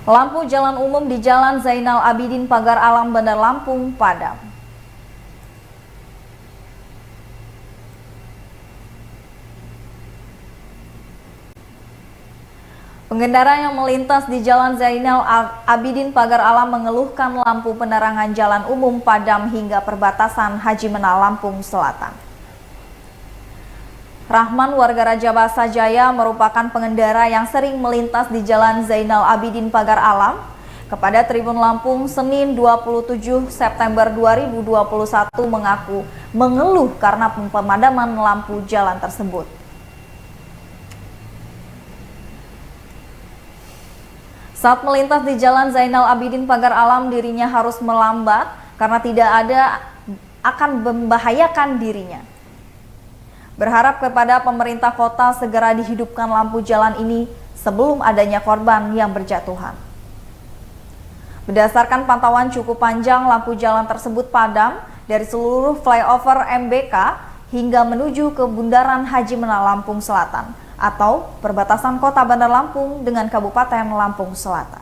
Lampu jalan umum di Jalan Zainal Abidin Pagar Alam Bandar Lampung padam. Pengendara yang melintas di Jalan Zainal Abidin Pagar Alam mengeluhkan lampu penerangan jalan umum padam hingga perbatasan Haji Menal, Lampung Selatan. Rahman, warga Raja Basa Jaya, merupakan pengendara yang sering melintas di Jalan Zainal Abidin Pagar Alam kepada Tribun Lampung Senin 27 September 2021 mengaku mengeluh karena pemadaman lampu jalan tersebut. Saat melintas di Jalan Zainal Abidin Pagar Alam, dirinya harus melambat karena tidak ada akan membahayakan dirinya. Berharap kepada pemerintah kota segera dihidupkan lampu jalan ini sebelum adanya korban yang berjatuhan. Berdasarkan pantauan cukup panjang, lampu jalan tersebut padam dari seluruh flyover MBK hingga menuju ke Bundaran Haji Menal, Lampung Selatan atau perbatasan kota Bandar Lampung dengan Kabupaten Lampung Selatan.